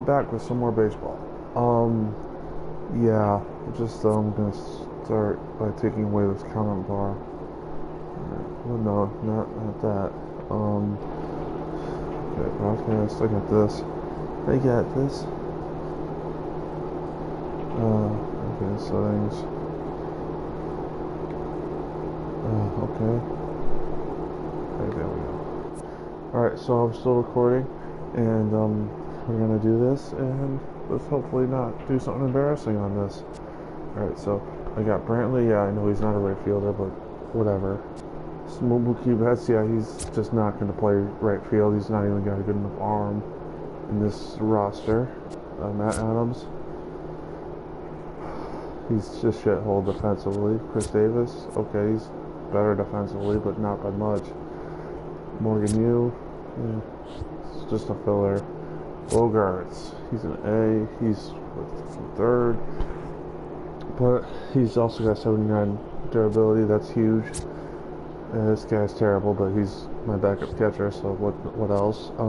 back with some more baseball. Yeah, just I'm gonna start by taking away this comment bar. Well, no, not that. Okay, broadcast. I got this. I got this. Okay, settings. Okay. Okay, there we go. Alright, so I'm still recording, and we're gonna do this, and let's hopefully not do something embarrassing on this. Alright, so I got Brantley. Yeah, I know he's not a right fielder, but whatever. Mookie Betts, yeah, he's just not going to play right field. He's not even got a good enough arm in this roster. Matt Adams, he's just shithole defensively. Chris Davis, okay, he's better defensively, but not by much. Morgan Yu, yeah, it's just a filler. Bogarts, he's an A, he's third, but he's also got 79 durability. That's huge. This guy's terrible, but he's my backup catcher, so what else? Yeah,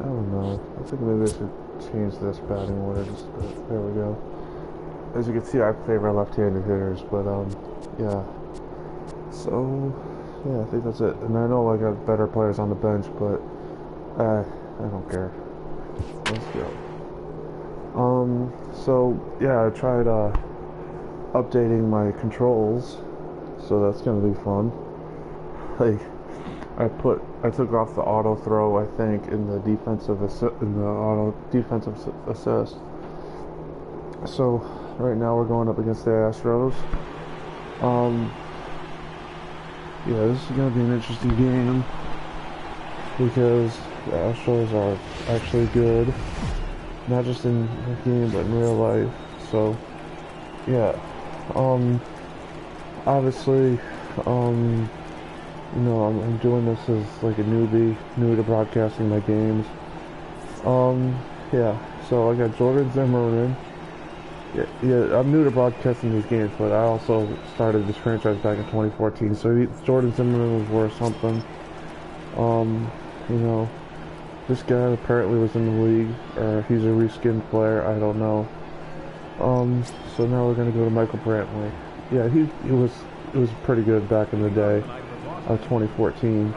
I don't know. I think maybe I should change this batting order just a bit. There we go. As you can see, I favor left-handed hitters, but yeah. So, yeah, I think that's it. And I know I got better players on the bench, but I don't care. Let's go. So yeah, I tried updating my controls. So that's gonna be fun. Like, I took off the auto throw, I think, in the auto defensive assist. So right now we're going up against the Astros. Yeah, this is gonna be an interesting game because the Astros are actually good, not just in the game but in real life. So yeah, obviously, you know, I'm doing this as like a newbie, new to broadcasting my games. Yeah, so I got Jordan Zimmerman. Yeah, I'm new to broadcasting these games, but I also started this franchise back in 2014, so Jordan Zimmerman was worth something. You know, this guy apparently was in the league, or he's a reskinned player, I don't know. So now we're gonna go to Michael Brantley. Yeah, he was pretty good back in the day of 2014.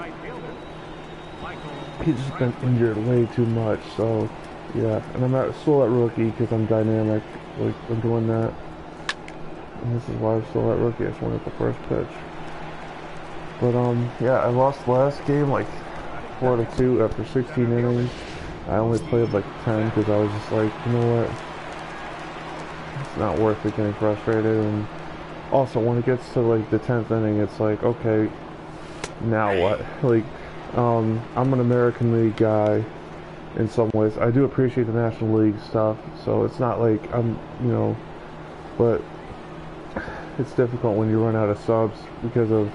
He's just been injured way too much, so yeah. And I'm still at rookie because I'm dynamic, like I'm doing that. And this is why I'm still at rookie. I just wanted the first pitch. But yeah, I lost last game like 4-2 after 16 innings. I only played like 10 because I was just like, you know what? It's not worth it getting frustrated. And also, when it gets to like the 10th inning, it's like, okay, now what? Like, I'm an American League guy in some ways. I do appreciate the National League stuff, so it's not like I'm, you know, but it's difficult when you run out of subs because of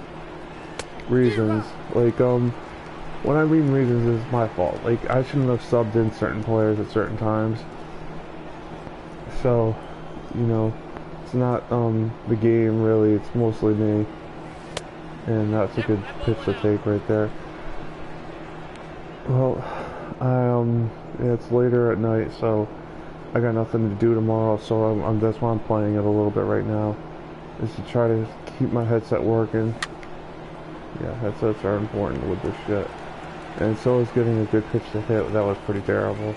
reasons. Like, when I mean reasons, it's my fault. Like, I shouldn't have subbed in certain players at certain times. So, you know, it's not the game really, it's mostly me. And that's a good pitch to take right there. Well, yeah, it's later at night, so I got nothing to do tomorrow, so that's why I'm playing it a little bit right now, is to try to keep my headset working. Yeah, headsets are important with this shit. And so is getting a good pitch to hit. That was pretty terrible.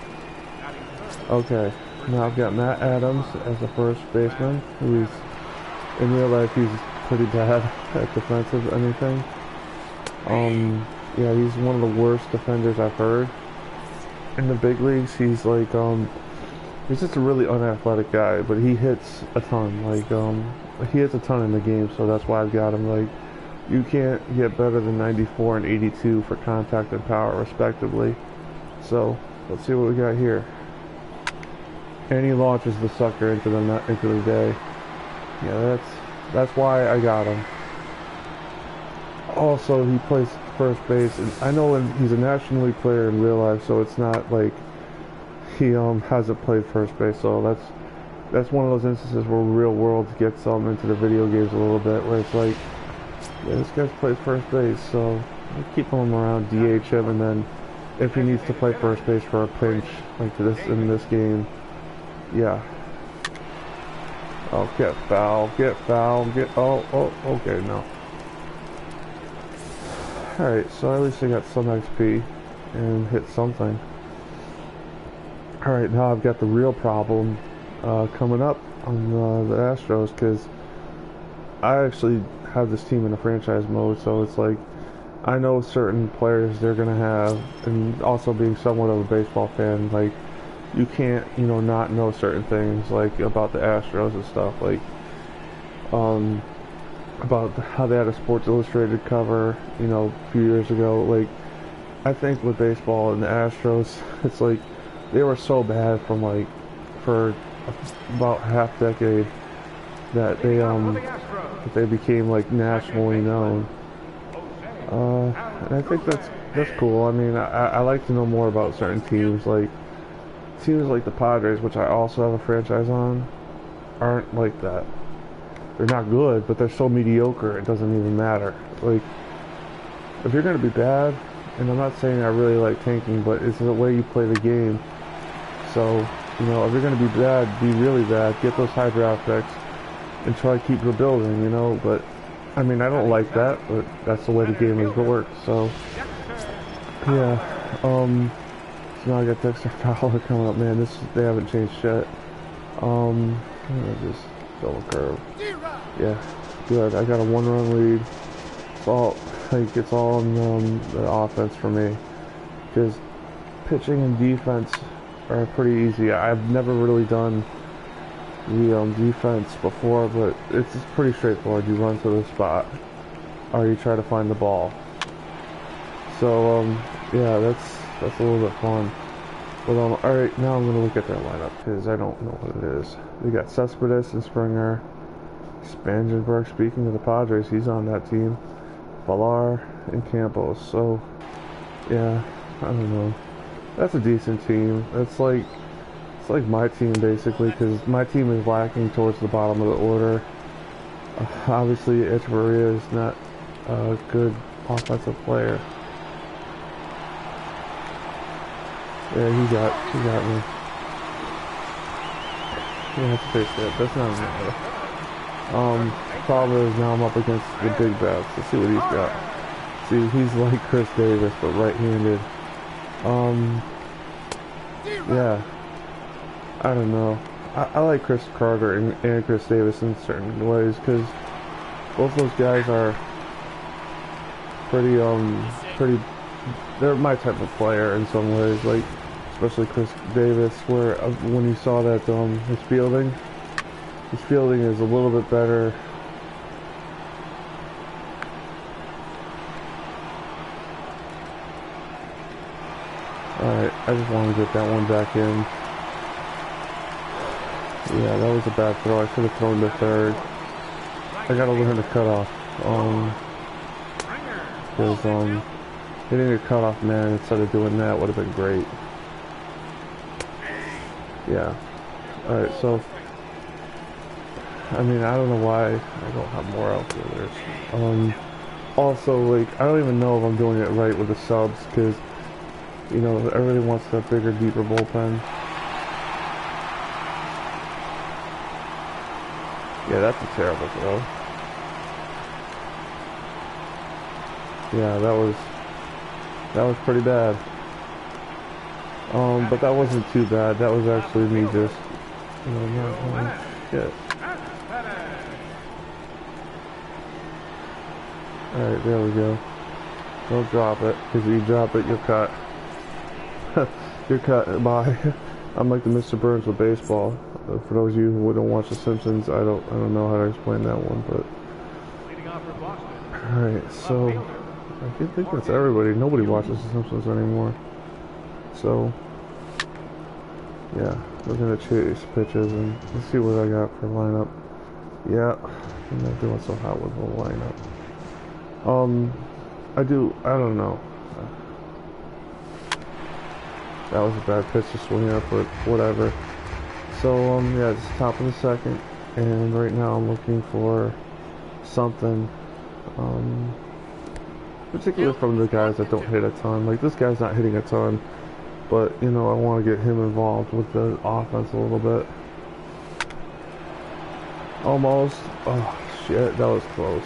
Okay, now I've got Matt Adams as the first baseman, who's, in real life, he's pretty bad at defensive anything. Yeah, he's one of the worst defenders I've heard. In the big leagues, he's like, he's just a really unathletic guy, but he hits a ton. Like, he hits a ton in the game, so that's why I've got him. Like, you can't get better than 94 and 82 for contact and power, respectively. So, let's see what we got here. And he launches the sucker into the day. Yeah, that's why I got him. Also, he plays first base, and I know he's a National League player in real life, so it's not like he hasn't played first base. So that's one of those instances where real world gets into the video games a little bit, where it's like, yeah, this guy's played first base, so I keep him around, DH him, and then if he needs to play first base for a pinch like this in this game, yeah. Oh, get foul, get foul, oh, okay, no. Alright, so at least I got some XP and hit something. Alright, now I've got the real problem coming up on the Astros, because I actually have this team in a franchise mode, so it's like I know certain players they're going to have, and also being somewhat of a baseball fan, like you can't, you know, not know certain things like about the Astros and stuff, like about how they had a Sports Illustrated cover, you know, a few years ago. Like, I think with baseball and the Astros, it's like they were so bad from like for about half decade that they became like nationally known. And I think that's cool. I mean, I like to know more about certain teams, like teams like the Padres, which I also have a franchise on, aren't like that. They're not good, but they're so mediocre it doesn't even matter. Like, if you're gonna be bad, and I'm not saying I really like tanking, but it's the way you play the game. So, you know, if you're gonna be bad, be really bad, get those high draft picks, and try to keep rebuilding, you know. But I mean, I don't like that, but that's the way the game has worked. So, yeah. So now I got Dexter Fowler coming up, man. They haven't changed shit. Just double curve. Yeah, good. I got a 1-run lead. It's all on the offense for me, because pitching and defense are pretty easy. I've never really done the defense before, but it's just pretty straightforward. You run to the spot, or you try to find the ball. So yeah, that's a little bit fun. But all right, now I'm gonna look at their lineup because I don't know what it is. We got Cespedes and Springer, Spangenberg. Speaking of the Padres, he's on that team. Villar and Campos. So yeah, I don't know. That's a decent team. It's like my team basically, because my team is lacking towards the bottom of the order. Obviously, Echeverria is not a good offensive player. Yeah, he got me. Yeah, that's face that. That's not enough. Problem is now I'm up against the big bats. Let's see what he's got. See, he's like Chris Davis, but right-handed. Yeah. I don't know. I like Chris Carter and Chris Davis in certain ways, because both those guys are pretty, they're my type of player in some ways, like, especially Chris Davis, where when you saw that, his fielding is a little bit better. Alright, I just want to get that one back in. Yeah, that was a bad throw. I should have thrown to third. I gotta learn to cut off. Because, hitting a cutoff man instead of doing that would have been great. Yeah. Alright, so, I mean, I don't know why I don't have more outfielders. Also, like, I don't even know if I'm doing it right with the subs, because, you know, everybody wants that bigger, deeper bullpen. Yeah, that's a terrible throw. Yeah, that was pretty bad. But that wasn't too bad. That was actually me just, you know, not shit. Alright, there we go. Don't drop it, because if you drop it, you're cut. You're cut. Bye. I'm like the Mr. Burns with baseball. For those of you who don't watch The Simpsons, I don't know how to explain that one, but. Alright, so I think that's everybody. Nobody watches The Simpsons anymore. So yeah, we're gonna chase pitches and let's see what I got for lineup. Yeah, I'm not doing so hot with the lineup. I don't know. That was a bad pitch to swing at, but whatever. So, yeah, it's top of the second, and right now I'm looking for something. particularly from the guys that don't hit a ton. Like this guy's not hitting a ton, but you know I want to get him involved with the offense a little bit. Almost. Oh shit, that was close.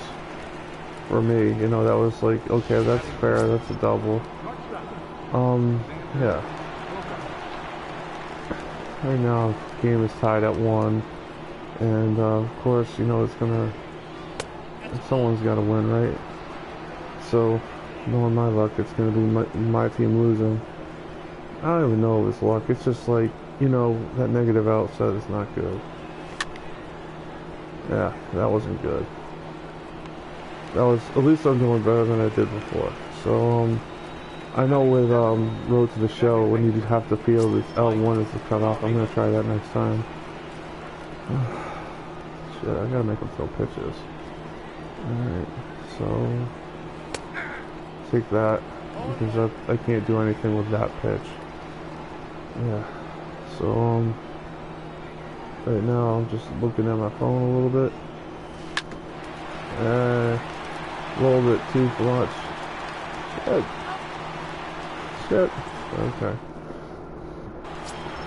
For me, you know, that was like, okay, that's fair, that's a double. Yeah. Right now, the game is tied at 1, and of course, you know, it's gonna, someone's gotta win, right? So, knowing my luck, it's gonna be my team losing. I don't even know if it's luck, it's just like, you know, that negative outset is not good. Yeah, that wasn't good. That was, at least I'm doing better than I did before. So, I know with Road to the Show, when you have to field, it's L1 is the cutoff. I'm going to try that next time. Shit, I got to make them throw pitches. Alright, so, take that, because I can't do anything with that pitch. Yeah, so, right now I'm just looking at my phone a little bit. A little bit too much. Shit. Okay.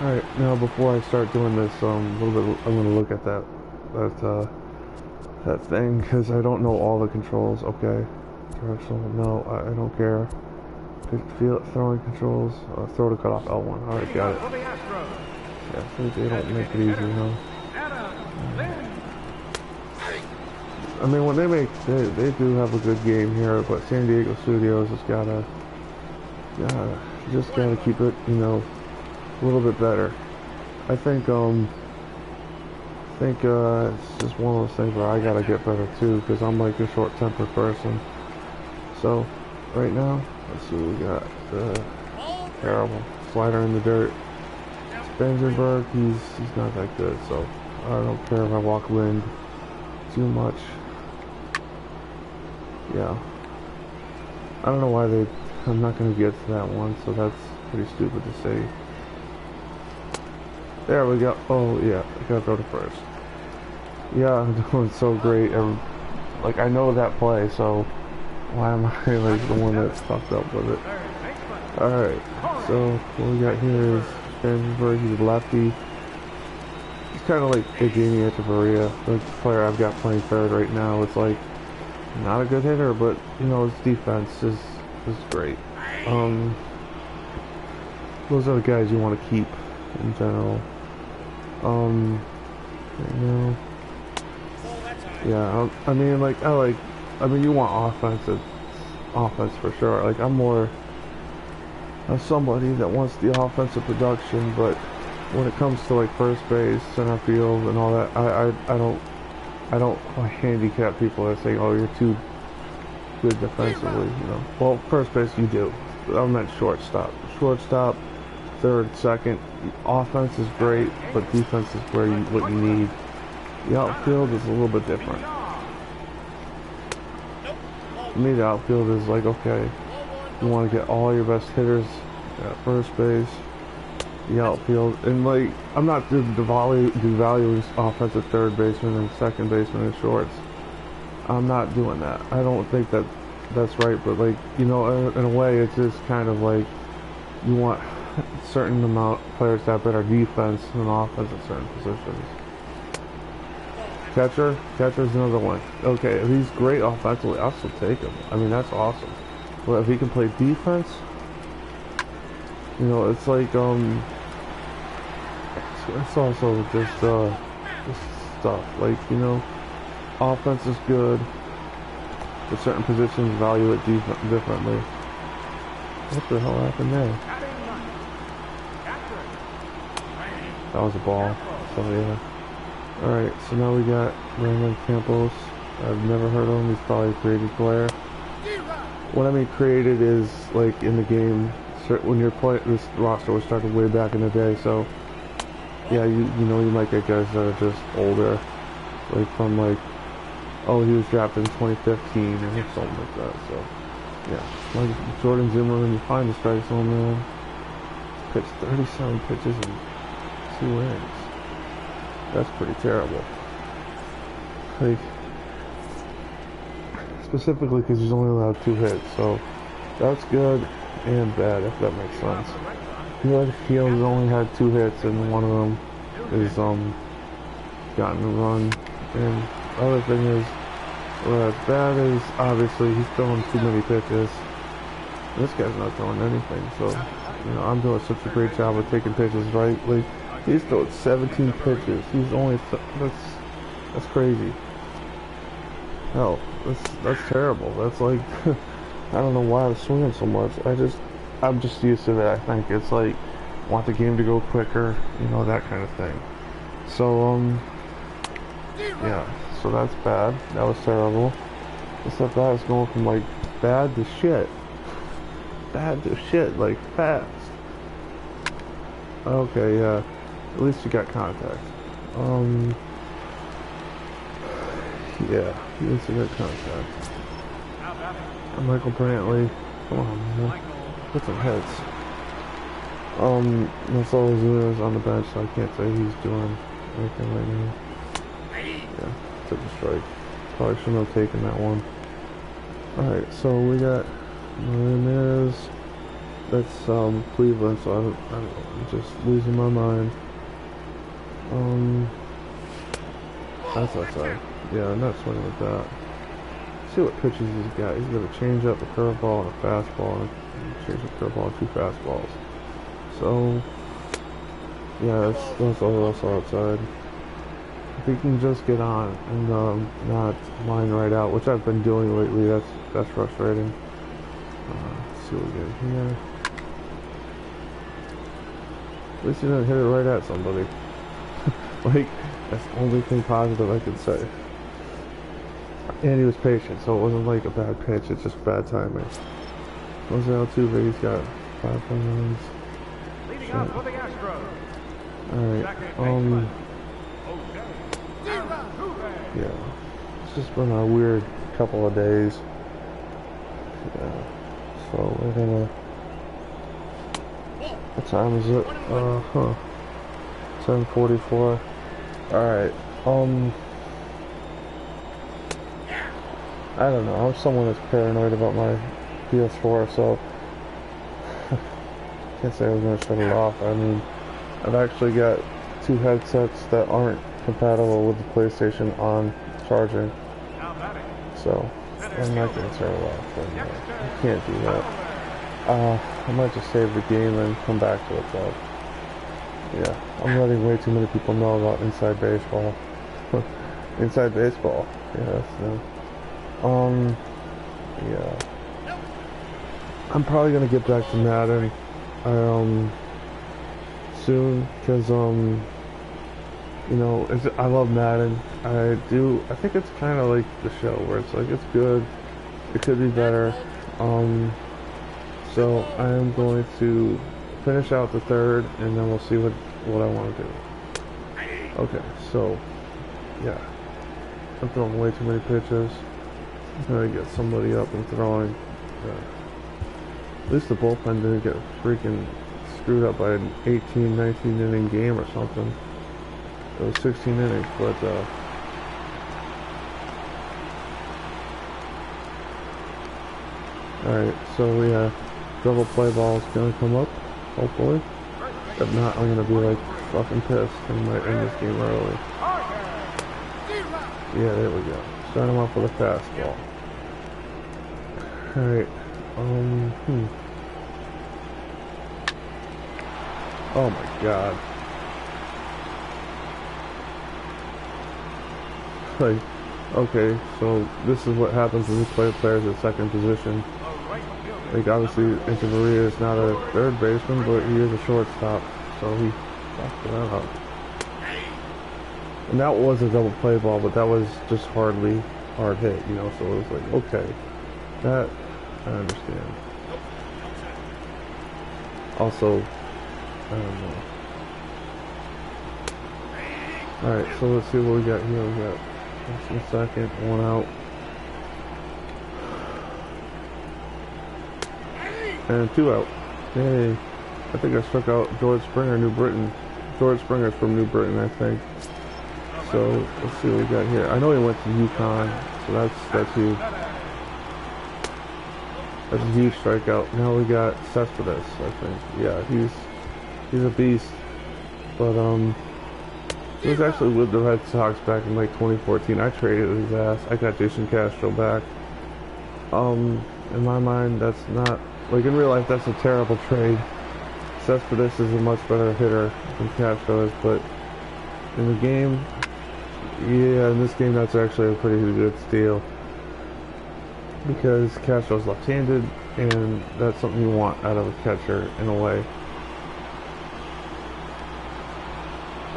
Alright, now before I start doing this, a little bit, I'm gonna look at that thing, because I don't know all the controls. Okay. Directional, no, I don't care. Feel throwing controls, throw to cut off L1. Alright, got it. Yeah, they don't make it easy, huh? I mean, when they do have a good game here, but San Diego Studios has just gotta keep it, you know, a little bit better. I think it's just one of those things where I gotta get better too, because I'm like a short-tempered person. So, right now, let's see what we got. Terrible. Slider in the dirt. Spangenberg, he's not that good, so I don't care if I walk wind too much. Yeah. I don't know why I'm not going to get to that one, so that's pretty stupid to say. There we go. Oh, yeah. I got to go to first. Yeah, I'm doing so great. Like, I know that play, so why am I, like, the one that's fucked up with it? Alright. So, what we got here is Spangenberg. He's a lefty. He's kind of like Evgeny Echeverria, the player I've got playing third right now. It's like, not a good hitter, but you know his defense is great. Those are the guys you want to keep in general. You know, yeah. I mean, you want offense for sure. Like I'm more of somebody that wants the offensive production, but when it comes to like first base, center field, and all that, I don't handicap people that say, oh, you're too good defensively, you know. Well, first base you do. I meant shortstop. Shortstop, third, second. Offense is great, but defense is what you need. The outfield is a little bit different. To me, the outfield is like, okay, you want to get all your best hitters at first base, the outfield, and like, I'm not devaluing offensive third baseman and second baseman and shorts. I'm not doing that. I don't think that's right, but like, you know, in a way, it's just kind of like, you want a certain amount of players to have better defense than offense at certain positions. Catcher's another one. Okay, if he's great offensively, I'll still take him. I mean, that's awesome. But if he can play defense, you know, it's like, it's also just stuff like, you know, offense is good, but certain positions value it differently. What the hell happened there? That was a ball. So yeah. Alright, so now we got Raymond Campos. I've never heard of him. He's probably a created player. What I mean created is like in the game when you're playing. This roster was started way back in the day, so yeah, you know, you might get guys that are just older, like from like, oh, he was drafted in 2015 or something like that. So yeah, like Jordan Zimmerman, you find the strike zone, man. Pitched 37 pitches in 2 innings. That's pretty terrible. Like, specifically because he's only allowed 2 hits. So that's good and bad, if that makes sense. Good, he has only had 2 hits, and one of them is gotten a run. And the other thing is, bad is obviously he's throwing too many pitches. This guy's not throwing anything, so you know I'm doing such a great job of taking pitches right. Like he's throwing 17 pitches. He's only that's crazy. Hell, that's terrible. That's like I don't know why I'm swinging so much. I'm just used to that. I think it's like want the game to go quicker, you know, that kind of thing. So yeah, so that's bad. That was terrible. Except that is going from like bad to shit. Bad to shit, like fast. Okay, yeah. At least you got contact. Yeah, at least you got contact. Michael Brantley. Come on, man. Get some hits. That's all Ozuna is on the bench, so I can't say he's doing anything right now. Yeah, took a strike. Probably shouldn't have taken that one. Alright, so we got Ramirez. That's Cleveland, so I'm just losing my mind. That's outside. Yeah, I'm not swinging with that. See what pitches he's got. He's got a changeup, a curveball, and a fastball, and a changeup, curveball, and 2 fastballs. So, yeah, that's all also outside. If he can just get on and not line right out, which I've been doing lately, that's frustrating. Let's see what we get here. At least he didn't hit it right at somebody. Like, that's the only thing positive I could say. And he was patient, so it wasn't like a bad pitch, it's just bad timing. Jose Altuve, he's got 5 home runs. Leading off for the Astros. Alright, yeah. It's just been a weird couple of days. Yeah. So we're gonna... What time is it? 7:44. Alright, I don't know, I'm someone that's paranoid about my PS4, so can't say I was going to shut it off. I mean, I've actually got 2 headsets that aren't compatible with the PlayStation on charging, so I'm not going to turn it off. I can't do that. I might just save the game and come back to it, though. Yeah, I'm letting way too many people know about Inside Baseball. Inside Baseball, yes. Yeah. I'm probably gonna get back to Madden, soon, cause you know, I love Madden. I think it's kind of like the show where it's like it's good, it could be better. So I am going to finish out the 3rd, and then we'll see what I want to do. Okay, so yeah, I'm throwing way too many pitches. I'm gonna get somebody up and throwing. At least the bullpen didn't get freaking screwed up by an 18, 19 inning game or something. It was 16 innings, but alright, so yeah, double play ball is gonna come up, hopefully. If not, I'm gonna be like fucking pissed and might end this game early. Yeah, there we go. Start him off with a fastball. Alright, Oh my god. Like, okay, so this is what happens when you play players at second position. Like, obviously, Echeverria is not a third baseman, but he is a shortstop, so he fucked it up. And that was a double play ball, but that was just hard hit, you know, so it was like, okay, that, I understand. Also, I don't know. Alright, so let's see what we got here. We got first and second, 1 out. And 2 out. Yay. I think I struck out George Springer, New Britain. George Springer's from New Britain, I think. So, let's see what we got here. I know he went to UConn, so that's huge. That's a huge strikeout. Now we got Cespedes, I think. Yeah, he's a beast. But he was actually with the Red Sox back in like 2014. I traded his ass. I got Jason Castro back. In my mind, that's not like in real life. That's a terrible trade. Cespedes is a much better hitter than Castro is, but in the game, yeah, in this game, that's actually a pretty good steal because Castro's left-handed, and that's something you want out of a catcher in a way.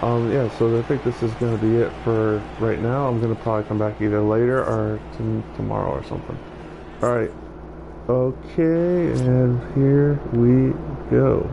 Yeah, so I think this is going to be it for right now. I'm going to probably come back either later or tomorrow or something. Alright. Okay, and here we go.